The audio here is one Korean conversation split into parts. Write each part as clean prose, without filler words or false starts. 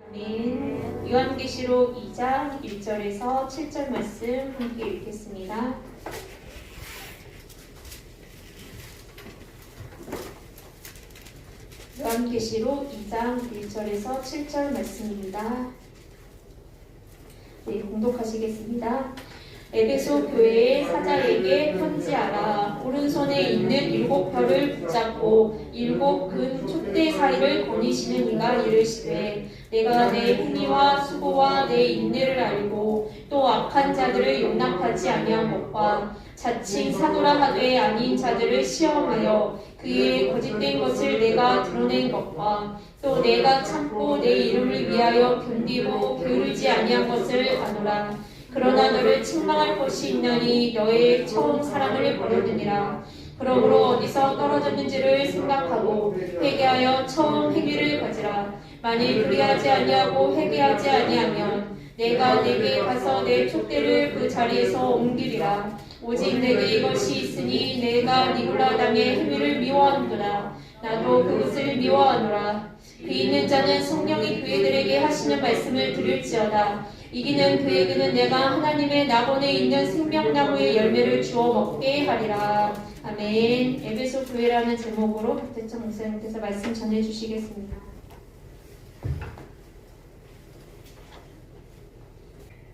아멘. 요한계시록 2장 1절에서 7절 말씀 함께 읽겠습니다. 요한계시록 2장 1절에서 7절 말씀입니다. 네, 공독하시겠습니다. 에베소 교회의 사자에게 편지하라. 오른손에 있는 7별을 붙잡고 7근 촛대 사이를 거니시는 이가 이르시되 내가 내 행위와 수고와 내 인내를 알고 또 악한 자들을 용납하지 아니한 것과 자칭 사도라 하되 아닌 자들을 시험하여 그의 거짓된 것을 내가 드러낸 것과 또 내가 참고 내 이름을 위하여 견디고 게으르지 아니한 것을 아노라. 그러나 너를 책망할 것이 있나니 너의 처음 사랑을 버렸느니라. 그러므로 어디서 떨어졌는지를 생각하고 회개하여 처음 행위를 가지라. 만일 그리하지 아니하고 회개하지 아니하면 내가 내게 가서 내 촛대를 그 자리에서 옮기리라. 오직 내게 이것이 있으니 내가 니골라 당의 행위를 미워하는구나. 나도 그것을 미워하노라. 그 있는 자는 성령이 그들에게 하시는 말씀을 들을지어다. 이기는 그에게는 내가 하나님의 낙원에 있는 생명나무의 열매를 주어 먹게 하리라. 아멘. 에베소 교회라는 제목으로 박대천 목사님께서 말씀 전해주시겠습니다.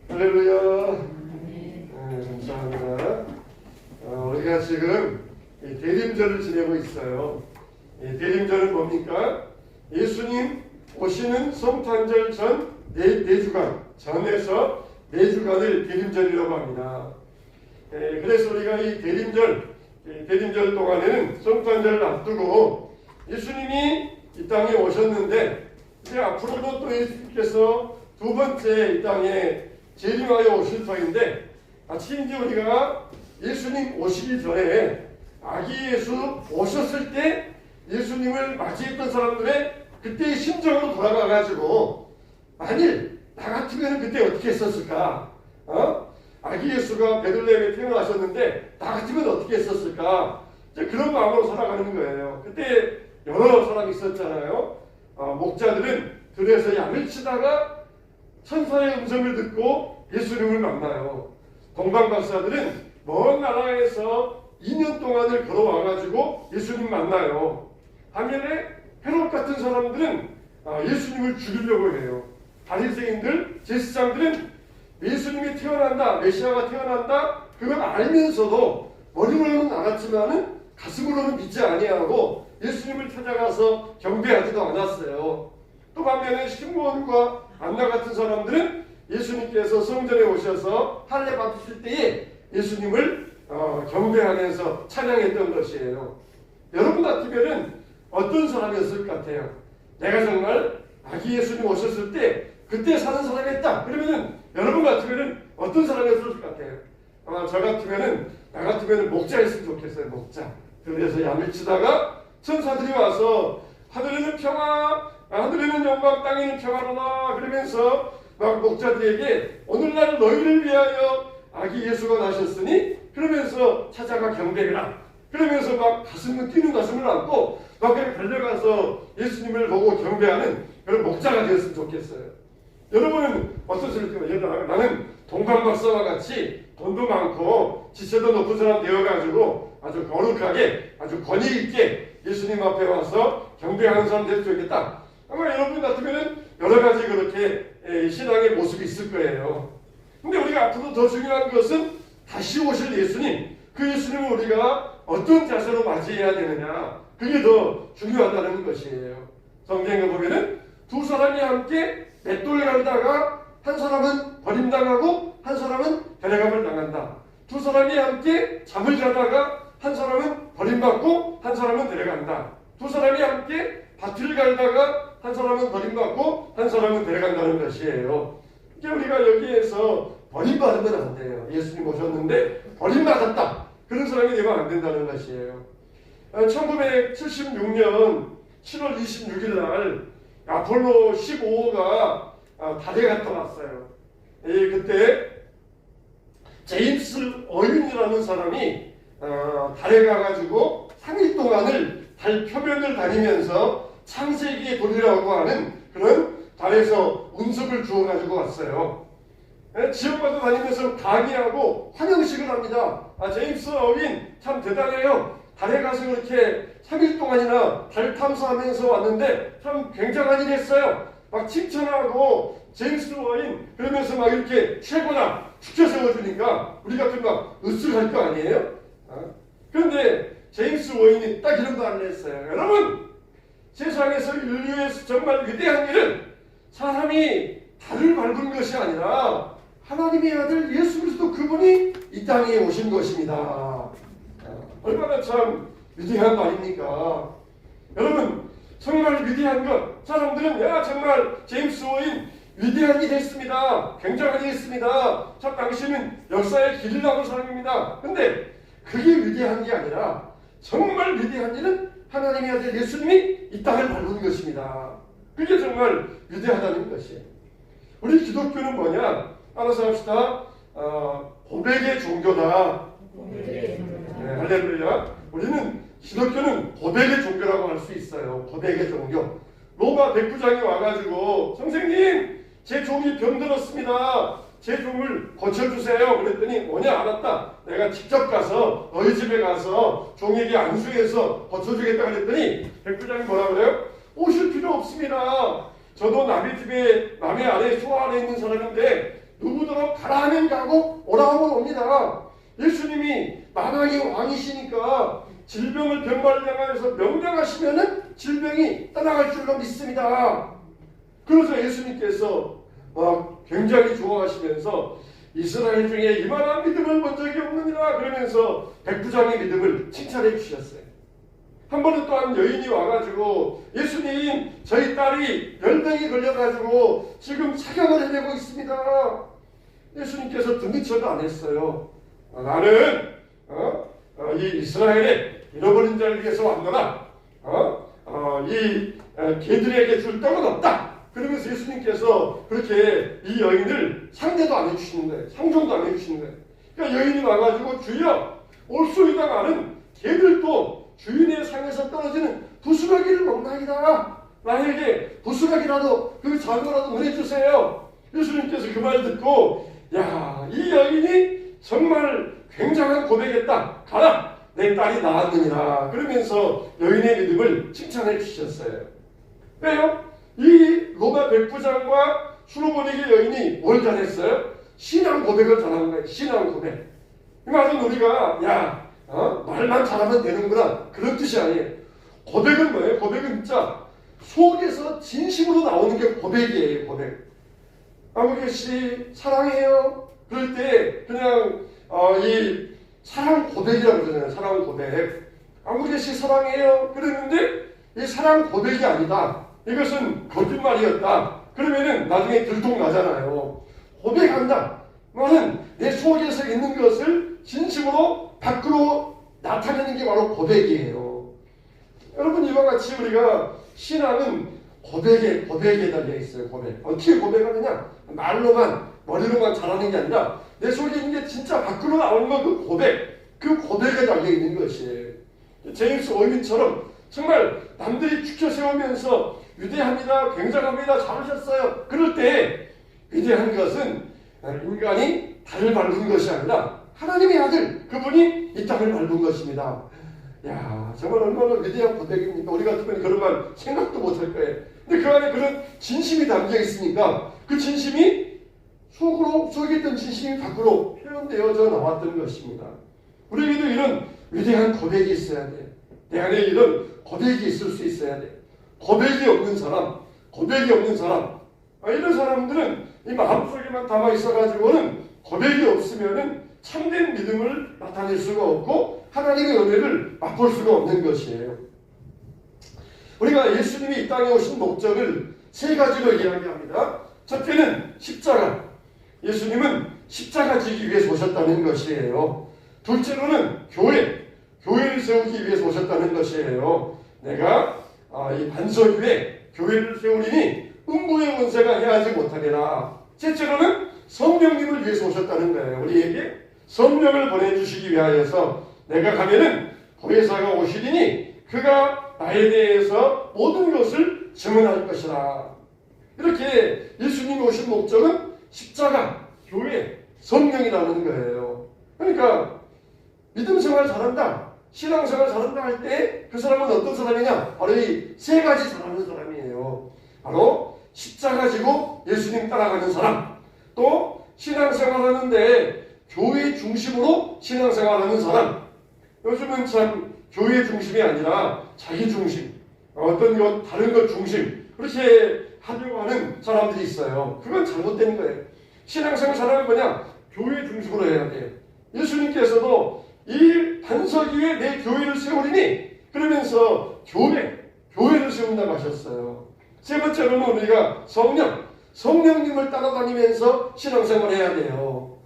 할렐루야. 네, 감사합니다. 우리가 지금 대림절을 지내고 있어요. 대림절은 뭡니까? 예수님 오시는 성탄절 전 4주간 전에서 4주간을 대림절이라고 합니다. 그래서 우리가 이 대림절 동안에는 성탄절을 앞두고 예수님이 이 땅에 오셨는데 이제 앞으로도 또 예수님께서 두 번째 이 땅에 재림하여 오실 터인데 마치 이제 우리가 예수님 오시기 전에 아기 예수 오셨을 때 예수님을 맞이했던 사람들의 그때의 심정으로 돌아가가지고 만일 나 같으면 그때 어떻게 했었을까? 아기 예수가 베들레헴에 태어나셨는데 나 같으면 어떻게 했었을까? 이제 그런 마음으로 살아가는 거예요. 그때 여러 사람이 있었잖아요. 목자들은 들에서 양을 치다가 천사의 음성을 듣고 예수님을 만나요. 동방박사들은 먼 나라에서 2년 동안을 걸어와가지고 예수님 만나요. 반면에 헤롯 같은 사람들은 예수님을 죽이려고 해요. 바리새인들, 제사장들은 예수님이 태어난다, 메시아가 태어난다 그걸 알면서도 머리로는 알았지만은 가슴으로는 믿지 아니하고 예수님을 찾아가서 경배하지도 않았어요. 또 반면에 시므온과 안나 같은 사람들은 예수님께서 성전에 오셔서 할례 받으실 때에 예수님을 경배하면서 찬양했던 것이에요. 여러분 같으면은 어떤 사람이었을 것 같아요? 내가 정말 아기 예수님 오셨을 때 그때 사는 사람이었다. 그러면은 여러분 같으면은 어떤 사람이었을 것 같아요? 아마 저 같으면은 나 같으면은 목자였으면 좋겠어요. 목자. 그래서 양을 치다가 천사들이 와서 하늘에는 평화, 하늘에는 영광, 땅에는 평화로다 그러면서 막 목자들에게 오늘날 너희를 위하여 아기 예수가 나셨으니 그러면서 찾아가 경배해라. 그러면서 막 뛰는 가슴을 안고 막 그냥 달려가서 예수님을 보고 경배하는 그런 목자가 되었으면 좋겠어요. 여러분은 어떤 소리 때문에 나는 동방박사와 같이 돈도 많고 지체도 높은 사람 되어가지고 아주 거룩하게 아주 권위 있게 예수님 앞에 와서 경배하는 사람 될 수 있겠다. 아마 여러분 같으면 여러 가지 그렇게 신앙의 모습이 있을 거예요. 근데 우리가 앞으로 더 중요한 것은 다시 오실 예수님, 그 예수님을 우리가 어떤 자세로 맞이해야 되느냐, 그게 더 중요하다는 것이에요. 성경에 보면은 두 사람이 함께 맷돌 갈다가 한 사람은 버림당하고 한 사람은 데려감을 당한다. 두 사람이 함께 잠을 자다가 한 사람은 버림받고 한 사람은 데려간다. 두 사람이 함께 밭을 갈다가 한 사람은 버림받고 한 사람은 데려간다는 것이에요. 이제 우리가 여기에서 버림받으면 안 돼요. 예수님 오셨는데 버림받았다. 그런 사람이 되면 안 된다는 것이에요. 1976년 7월 26일 날 아폴로 15호가 달에 갔다 왔어요. 그때 제임스 어윈이라는 사람이 달에 가가지고 3일 동안을 달 표면을 다니면서 창세기의 돌이라고 하는 그런 달에서 운석을 주워가지고 왔어요. 지역마다 다니면서 강의하고 환영식을 합니다. 제임스 어윈 참 대단해요. 달에 가서 그렇게 3일 동안이나 달 탐사하면서 왔는데 참 굉장한 일 했어요. 막 칭찬하고 제임스 어윈 그러면서 막 이렇게 최고다 축제 세워주니까 우리 같은 막 으쓱할 거 아니에요? 그런데 제임스 어윈이 딱 이런 말을 했어요. 여러분, 세상에서 인류에서 정말 위대한 일은 사람이 달을 밟은 것이 아니라 하나님의 아들 예수 그리스도 그분이 이 땅에 오신 것입니다. 얼마나 참 위대한 말입니까? 여러분, 정말 위대한 것. 사람들은 야 정말 제임스 어윈 위대한 일 했습니다. 굉장한 일 했습니다. 참 당신은 역사의 길을 나온 사람입니다. 근데 그게 위대한 게 아니라 정말 위대한 일은 하나님의 아들 예수님이 이 땅을 밟은 것입니다. 그게 정말 위대하다는 것이에요. 우리 기독교는 뭐냐? 알아서 합시다. 고백의 종교다. 네, 할렐루야. 우리는 기독교는 고백의 종교라고 할 수 있어요. 고백의 종교. 로마 백부장이 와가지고 선생님 제 종이 병들었습니다. 제 종을 고쳐주세요. 그랬더니 뭐냐? 알았다. 내가 직접 가서 너희 집에 가서 종에게 안수해서 고쳐주겠다 그랬더니 백부장이 뭐라 그래요? 오실 필요 없습니다. 저도 남의 집에 남의 아래 수하 안에 있는 사람인데 누구더러 가라 하면 가고 오라 하면 옵니다. 예수님이 만왕의 왕이시니까 질병을 병마를 향하여서 명령하시면은 질병이 떠나갈 줄로 믿습니다. 그래서 예수님께서 굉장히 좋아하시면서 이스라엘 중에 이만한 믿음을 본 적이 없느니라 그러면서 백부장의 믿음을 칭찬해 주셨어요. 한 번은 또한 여인이 와가지고 예수님 저희 딸이 열병이 걸려가지고 지금 사경을 해내고 있습니다. 예수님께서 등기처도 안 했어요. 나는 이 이스라엘의 잃어버린 자를 위해서 왔노라. 이 개들에게 줄 떡은 없다. 그러면서 예수님께서 그렇게 이 여인을 상대도 안 해주시는 거예요. 상종도 안 해주시는 거예요. 그러니까 여인이 와가지고 주여 올소이다가는 개들도 주인의 상에서 떨어지는 부스러기를 먹나이다. 나에게 부스러기라도 그 작은 보내주세요. 예수님께서 그 말 듣고 야, 이 여인이 정말 굉장한 고백했다. 가라. 내 딸이 나았느니라. 그러면서 여인의 믿음을 칭찬해 주셨어요. 왜요? 이 로마 백부장과 수로보니게 여인이 뭘 잘했어요? 신앙 고백을 잘한 거예요. 신앙 고백. 이 말은 우리가 말만 잘하면 되는구나 그런 뜻이 아니에요. 고백은 뭐예요? 고백은 진짜 속에서 진심으로 나오는 게 고백이에요. 고백. 아버지 사랑해요. 그럴 때 그냥 이 사랑 고백이라고 그러잖아요. 사랑 고백. 아버지 사랑해요. 그랬는데 이 사랑 고백이 아니다. 이것은 거짓말이었다. 그러면은 나중에 들통나잖아요. 고백한다. 말은 내 속에서 있는 것을 진심으로 밖으로 나타내는 게 바로 고백이에요. 여러분 이와 같이 우리가 신앙은 고백에 달려 있어요. 고백. 어떻게 고백하느냐? 말로만 머리로만 잘하는 게 아니라 내 속에 있는 게 진짜 밖으로 나오는 건 그 고백. 그 고백에 달려 있는 것이에요. 제임스 어윈처럼 정말 남들이 축켜 세우면서 위대합니다. 굉장합니다. 잘하셨어요. 그럴 때 위대한 것은 인간이 달을 밟은 것이 아니라 하나님의 아들 그분이 이 땅을 밟은 것입니다. 야, 정말 얼마나 위대한 고백입니까? 우리 같으면 그런 말 생각도 못할 거예요. 근데 그 안에 그런 진심이 담겨 있으니까 그 진심이 속에 있던 진심이 밖으로 표현되어져 나왔던 것입니다. 우리에게도 이런 위대한 고백이 있어야 돼요. 내 안에 이런 고백이 있을 수 있어야 돼요. 고백이 없는 사람, 이런 사람들은 이 마음속에만 담아 있어가지고는 고백이 없으면은 참된 믿음을 나타낼 수가 없고 하나님의 은혜를 맛볼 수가 없는 것이에요. 우리가 예수님이 이 땅에 오신 목적을 세 가지로 이야기합니다. 첫째는 십자가. 예수님은 십자가 지기 위해서 오셨다는 것이에요. 둘째로는 교회를 세우기 위해서 오셨다는 것이에요. 내가 이 반석 위에 교회를 세우리니 음부의 권세가 해하지 못하리라. 셋째로는 성령님을 위해서 오셨다는 거예요. 우리에게 성령을 보내주시기 위하여서 내가 가면은 보혜사가 오시리니 그가 나에 대해서 모든 것을 증언할 것이라. 이렇게 예수님이 오신 목적은 십자가, 교회, 성령이라는 거예요. 그러니까 믿음 생활 잘한다, 신앙 생활 잘한다 할 때 그 사람은 어떤 사람이냐? 바로 이 세 가지 잘하는 사람이에요. 바로 십자가 지고 예수님 따라가는 사람, 또 신앙 생활하는데 교회 중심으로 신앙 생활하는 사람. 요즘은 참 교회 중심이 아니라 자기 중심, 어떤 것 다른 것 중심, 그렇게 하려고 하는 사람들이 있어요. 그건 잘못된 거예요. 신앙생활 잘하는 거냐? 교회 중심으로 해야 돼요. 예수님께서도 이 반석 위에 내 교회를 세우리니 그러면서 교회를 세운다고 하셨어요. 세 번째로는 우리가 성령님을 따라다니면서 신앙생활을 해야 돼요.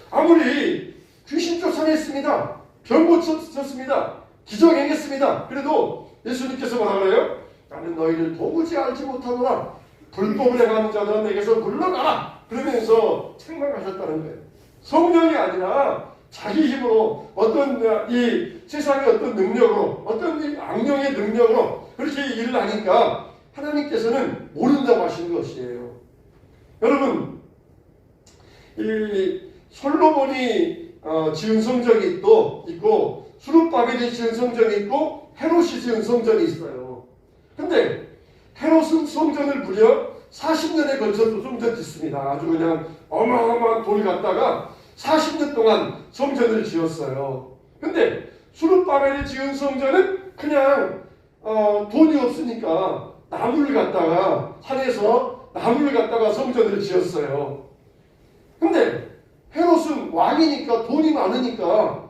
아무리 귀신 쫓아냈습니다, 병 고쳤습니다, 기적 행했습니다, 그래도 예수님께서 뭐라 그래요? 나는 너희를 도무지 알지 못하노라, 불법을 행하는 자들은 내게서 물러가라, 그러면서 책망하셨다는 거예요. 성령이 아니라 자기 힘으로 어떤 이 세상의 어떤 능력으로, 어떤 이 악령의 능력으로 그렇게 일을 하니까 하나님께서는 모른다고 하시는 것이에요. 여러분, 이 솔로몬이 지은 성전이 또 있고, 수룹바벨이 지은 성전이 있고, 헤롯이 지은 성전이 있어요. 근데 헤롯은 성전을 무려 40년에 걸쳐서 성전 짓습니다. 아주 그냥 어마어마한 돈을 갖다가 40년 동안 성전을 지었어요. 근데 수룹바벨이 지은 성전은 그냥 돈이 없으니까 나무를 갖다가, 산에서 나무를 갖다가 성전을 지었어요. 근데 헤롯은 왕이니까, 돈이 많으니까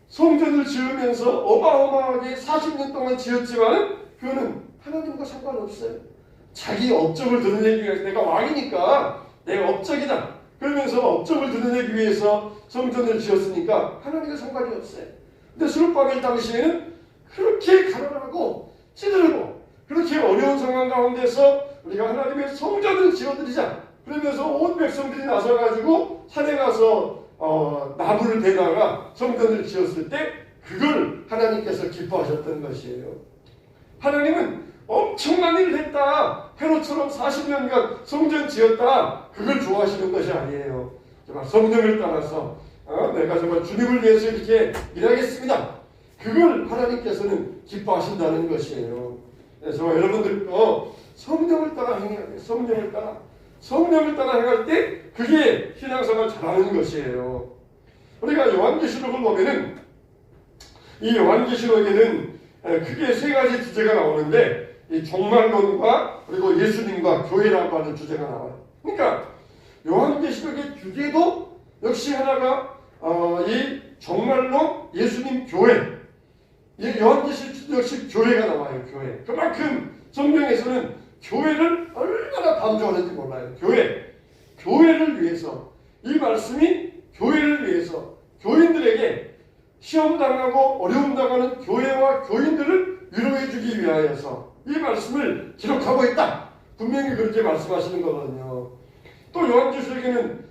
성전을 지으면서 어마어마하게 40년 동안 지었지만 그거는 하나님과 상관없어요. 자기 업적을 드러내기 위해서, 내가 왕이니까 내 업적이다, 그러면서 업적을 드러내기 위해서 성전을 지었으니까 하나님과 상관이 없어요. 근데 수룹바벨 당시에는 그렇게 가난하고 찌들고 그렇게 어려운 상황 가운데서 우리가 하나님의 성전을 지어드리자, 그러면서 온 백성들이 나서가지고 산에 가서 나무를 대다가 성전을 지었을 때 그걸 하나님께서 기뻐하셨던 것이에요. 하나님은 엄청난 일을 했다, 헤롯처럼 40년간 성전 지었다, 그걸 좋아하시는 것이 아니에요. 정말 성령을 따라서 내가 정말 주님을 위해서 이렇게 일하겠습니다, 그걸 하나님께서는 기뻐하신다는 것이에요. 그래서 여러분들도 성령을 따라 행해야 돼요. 성령을 따라 행할 때 그게 신앙생활 잘하는 것이에요. 우리가 요한계시록을 보면은 이 요한계시록에는 크게 세 가지 주제가 나오는데, 이 종말론과 그리고 예수님과 교회라고 하는 주제가 나와요. 그러니까 요한계시록의 주제도 역시 하나가 이 종말론, 예수님, 교회. 요한계시록 역시 교회가 나와요. 교회. 그만큼 성경에서는 교회를 얼마나 강조하는지 몰라요. 교회를 위해서, 이 말씀이 교회를 위해서, 교인들에게 시험당하고 어려움 당하는 교회와 교인들을 위로해주기 위하여서 이 말씀을 기록하고 있다, 분명히 그렇게 말씀하시는 거거든요. 또 요한계시록에는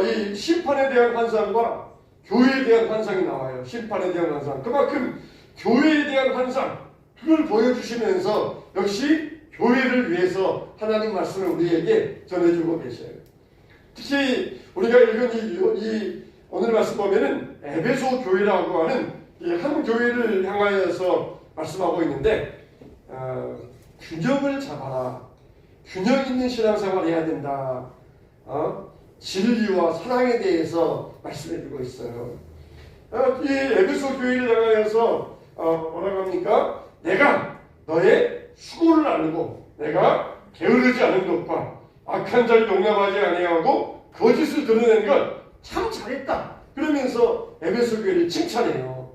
이 심판에 대한 환상과 교회에 대한 환상이 나와요. 심판에 대한 환상, 그만큼 교회에 대한 환상, 그걸 보여주시면서 역시 교회를 위해서 하나님 말씀을 우리에게 전해주고 계셔요. 특히 우리가 읽은 이 오늘 말씀 보면은 에베소 교회라고 하는 이 한 교회를 향하여서 말씀하고 있는데, 균형을 잡아라, 균형 있는 신앙생활을 해야 된다, 진리와 사랑에 대해서 말씀해주고 있어요. 이 에베소 교회를 향하여서 뭐라고 합니까? 내가 너의 수고를 알고 내가 게으르지 않은 것과 악한 자를 용납하지 아니하고 거짓을 드러낸 것 참 잘했다, 그러면서 에베소 교회를 칭찬해요.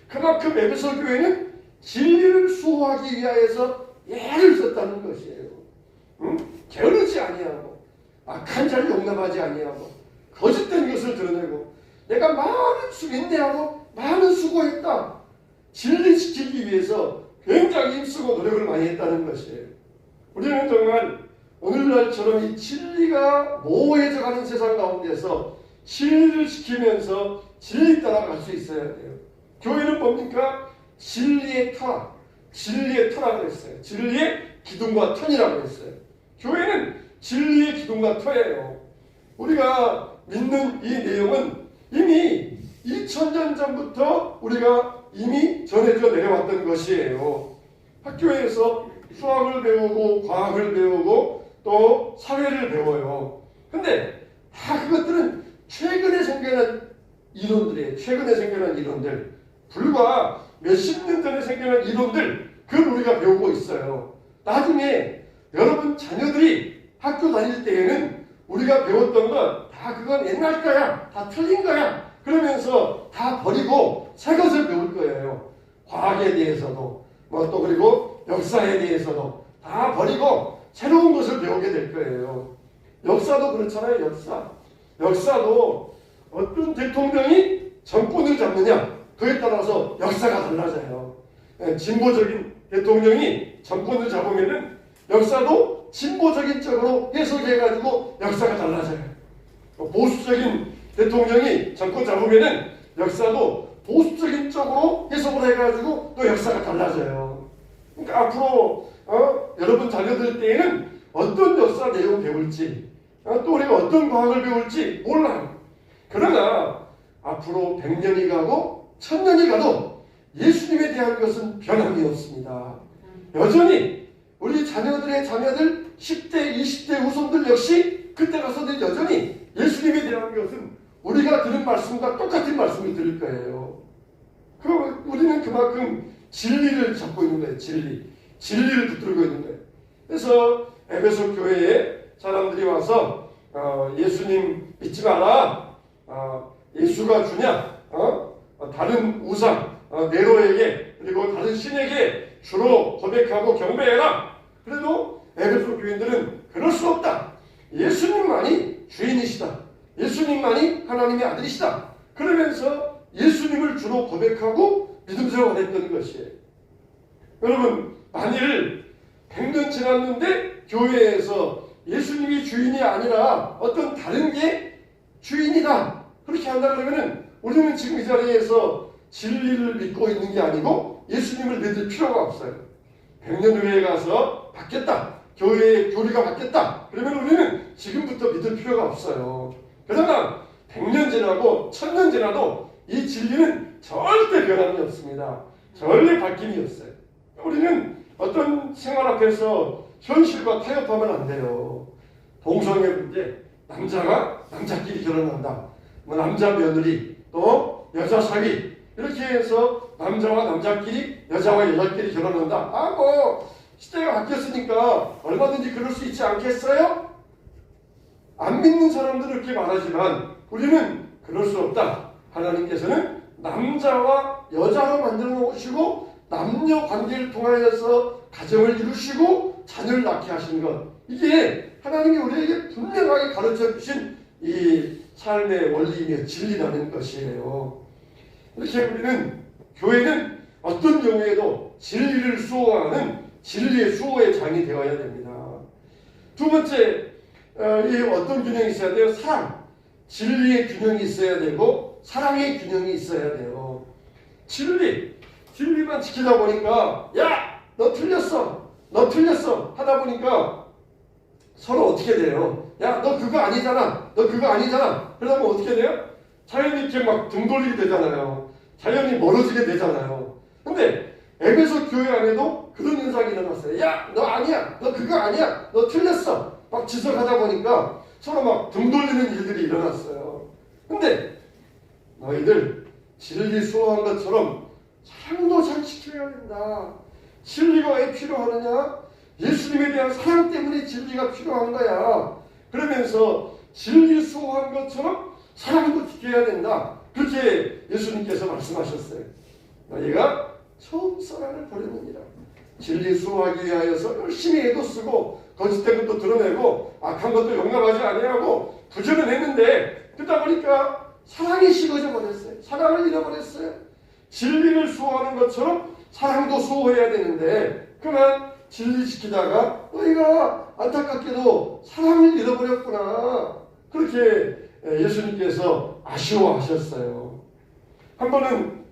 그만큼 에베소 교회는 진리를 수호하기 위하여서 애를 썼다는 것이에요. 게으르지 아니하고 악한 자를 용납하지 아니하고 거짓된 것을 드러내고 내가 많은 인내하고 많은 수고했다, 진리 지키기 위해서 굉장히 힘쓰고 노력을 많이 했다는 것이에요. 우리는 정말 오늘날처럼 이 진리가 모호해져 가는 세상 가운데서 진리를 지키면서 진리 따라갈 수 있어야 돼요. 교회는 뭡니까? 진리의 터라고 했어요. 진리의 기둥과 터이라고 했어요. 교회는 진리의 기둥과 터예요. 우리가 믿는 이 내용은 이미 2000년 전부터 우리가 이미 전해져 내려왔던 것이에요. 학교에서 수학을 배우고 과학을 배우고 또 사회를 배워요. 근데 다 그것들은 최근에 생겨난 이론들이에요. 최근에 생겨난 이론들. 불과 몇십 년 전에 생겨난 이론들, 그걸 우리가 배우고 있어요. 나중에 여러분 자녀들이 학교 다닐 때에는 우리가 배웠던 것 다 그건 옛날 거야, 다 틀린 거야 그러면서 다 버리고 새 것을 배울 거예요. 과학에 대해서도 뭐 또 그리고 역사에 대해서도 다 버리고 새로운 것을 배우게 될 거예요. 역사도 그렇잖아요. 역사도 어떤 대통령이 정권을 잡느냐 그에 따라서 역사가 달라져요. 진보적인 대통령이 정권을 잡으면은 역사도 진보적인 쪽으로 해석해가지고 역사가 달라져요. 보수적인 대통령이 정권 잡으면은 역사도 보수적인 쪽으로 해석을 해가지고 또 역사가 달라져요. 그러니까 앞으로 여러분 자녀들 때에는 어떤 역사 내용 배울지 또 우리가 어떤 과학을 배울지 몰라요. 그러나 앞으로 100년이 가고 1000년이 가도 예수님에 대한 것은 변함이 없습니다. 여전히 우리 자녀들의 자녀들 10대 20대 후손들 역시 그때 가서도 여전히 예수님에 대한 것은 우리가 들은 말씀과 똑같은 말씀을 들을 거예요. 우리는 그만큼 진리를 잡고 있는 거예요. 진리를 붙들고 있는 거예요. 그래서 에베소 교회에 사람들이 와서 예수님 믿지 마라. 예수가 주냐? 다른 우상 네로에게 그리고 다른 신에게 주로 고백하고 경배해라. 그래도 에베소 교인들은 그럴 수 없다. 예수님만이 주인이시다. 예수님만이 하나님의 아들이시다. 그러면서 예수님을 주로 고백하고 믿음 생활했던 것이에요. 여러분 만일 100년 지났는데 교회에서 예수님이 주인이 아니라 어떤 다른 게 주인이다 그렇게 한다 그러면은 우리는 지금 이 자리에서 진리를 믿고 있는 게 아니고 예수님을 믿을 필요가 없어요. 100년 후에 가서 바뀌었다. 교회의 교리가 바뀌었다. 그러면 우리는 지금부터 믿을 필요가 없어요. 그러나 100년 지나고 1000년 지나도 이 진리는 절대 변함이 없습니다. 절대 바뀜이 없어요. 우리는 어떤 생활 앞에서 현실과 타협하면 안 돼요. 동성애 문제, 남자가 남자끼리 결혼한다. 뭐 남자 며느리, 또 여자 사위 이렇게 해서 남자와 남자끼리, 여자와 여자끼리 결혼한다. 뭐 시대가 바뀌었으니까 얼마든지 그럴 수 있지 않겠어요? 안 믿는 사람들은 그렇게 말하지만 우리는 그럴 수 없다. 하나님께서는 남자와 여자로 만들어 놓으시고 남녀 관계를 통하여서 가정을 이루시고 자녀를 낳게 하신 것, 이게 하나님이 우리에게 분명하게 가르쳐 주신 이 삶의 원리이며 진리라는 것이에요. 이렇게 우리는 교회는 어떤 경우에도 진리를 수호하는 진리의 수호의 장이 되어야 됩니다. 두 번째, 이 어떤 균형이 있어야 돼요? 사랑. 진리의 균형이 있어야 되고 사랑의 균형이 있어야 돼요. 진리만 지키다 보니까 야! 너 틀렸어 하다 보니까 서로 어떻게 돼요? 야, 너 그거 아니잖아. 그러면 어떻게 돼요? 자연히 이렇게 막 등 돌리게 되잖아요. 자연히 멀어지게 되잖아요. 근데 에베소 교회 안에도 그런 현상이 일어났어요. 야, 너 아니야. 너 그거 아니야. 너 틀렸어. 막 지적하다 보니까 서로 막 등 돌리는 일들이 일어났어요. 근데 너희들 진리 수호한 것처럼 사랑도 잘 지켜야 된다. 진리가 왜 필요하느냐? 예수님에 대한 사랑 때문에 진리가 필요한 거야. 그러면서 진리 수호한 것처럼 사랑도 지켜야 된다. 그렇게 예수님께서 말씀하셨어요. 너희가 처음 사랑을 버리느니라. 진리 수호하기 위하여서 열심히 애도 쓰고 거짓된 것도 드러내고 악한 것도 용납하지 아니하고 부정은 했는데 그러다 보니까 사랑이 식어져 버렸어요. 사랑을 잃어버렸어요. 진리를 수호하는 것처럼 사랑도 수호해야 되는데 그만 진리 지키다가 너희가 안타깝게도 사랑을 잃어버렸구나. 그렇게 예수님께서 아쉬워하셨어요. 한 번은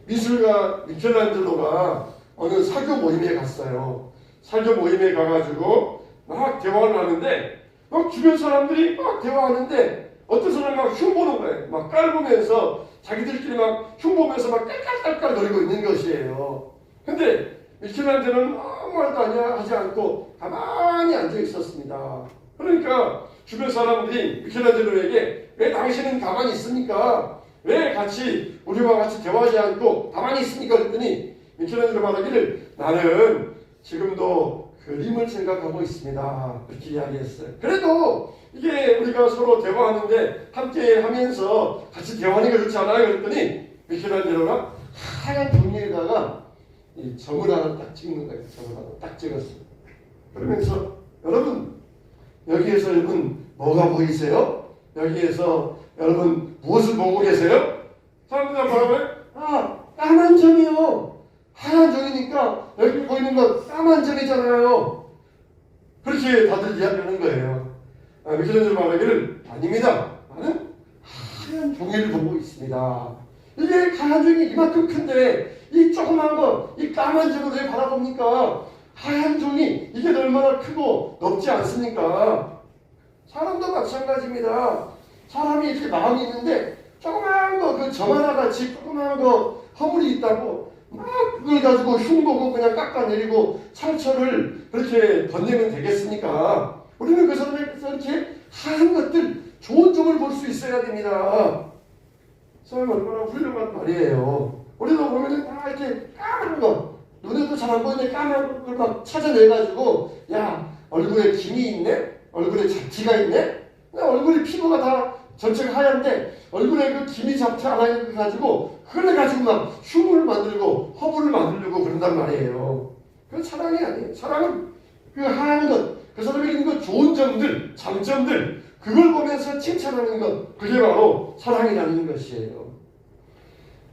미술가 미켈란젤로가 어느 사교 모임에 갔어요. 사교 모임에 가가지고 막 대화를 하는데 막 주변 사람들이 막 대화하는데 어떤 사람이 막 흉보는 거예요. 막 깔보면서 자기들끼리 막 흉보면서 막 깔깔깔깔 거리고 있는 것이에요. 근데 미켈란젤로는 아무 말도 하지 않고 가만히 앉아 있었습니다. 그러니까 주변 사람들이 미켈란젤로에게 왜 당신은 가만히 있습니까? 왜 같이 우리와 같이 대화하지 않고 가만히 있습니까? 그랬더니 미켈란젤로 말하기를 나는 지금도 그림을 생각하고 있습니다. 그렇게 이야기했어요. 그래도 이게 우리가 서로 대화하는데 함께 하면서 같이 대화하는 게 좋지 않아요? 그랬더니 미켈란젤로가 하얀 종이에다가 이 점을 하나 딱 찍는 거예요. 점을 하나 딱 찍었어요. 그러면서 여러분 여기에서 여러분 뭐가 보이세요? 여기에서 여러분 무엇을 보고 계세요? 사람들이 뭐라고요? 까만 점이요. 하얀 점이니까 여기 보이는 건 까만 점이잖아요. 그렇게 다들 이야기하는 거예요. 미켈란젤로 말하기를 아닙니다. 나는 하얀 종이를 보고 있습니다. 이게 하얀 종이 이만큼 큰데 이 조그만 거, 이 까만 점을 왜 바라봅니까? 하얀 종이 이게 얼마나 크고 넓지 않습니까? 사람도 마찬가지입니다. 사람이 이렇게 마음이 있는데 조그만 거, 그 점 하나같이 조그만 거 허물이 있다고 막 그걸 가지고 흉보고 그냥 깎아내리고 상처를 그렇게 덧내면 되겠습니까? 우리는 그 사람에게서 이렇게 하얀 것들, 좋은 점을 볼 수 있어야 됩니다. 사람 얼마나 훌륭한 말이에요. 우리도 보면은 다 이렇게 까만 거, 눈에도 잘 안 보이는데 까만 걸 막 찾아내가지고, 야, 얼굴에 김이 있네? 얼굴에 잡티가 있네? 얼굴이 피부가 다 전체가 하얀데, 얼굴에 그 김이 잡티 하나 가지고, 그걸 가지고 막 흉을 만들고, 허물을 만들려고 그런단 말이에요. 그건 사랑이 아니에요. 사랑은 그 하얀 것, 그 사람에게 있는 그 좋은 점들, 장점들, 그걸 보면서 칭찬하는 것, 그게 바로 사랑이라는 것이에요.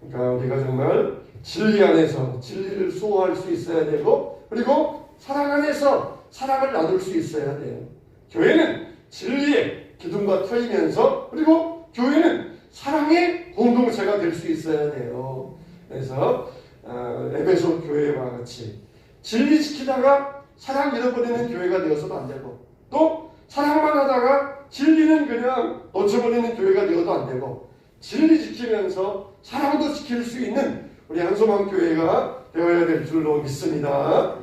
그러니까 우리가 정말 진리 안에서 진리를 수호할 수 있어야 되고, 그리고 사랑 안에서 사랑을 나눌 수 있어야 돼요. 교회는 진리의 기둥과 터이면서, 그리고 교회는 사랑의 공동체가 될 수 있어야 돼요. 그래서 에베소 교회와 같이 진리 지키다가 사랑 잃어버리는 교회가 되어서도 안 되고, 또 사랑만 하다가 진리는 그냥 놓쳐버리는 교회가 되어도 안 되고, 진리 지키면서 사랑도 지킬 수 있는 우리 한소망 교회가 되어야 될 줄로 믿습니다.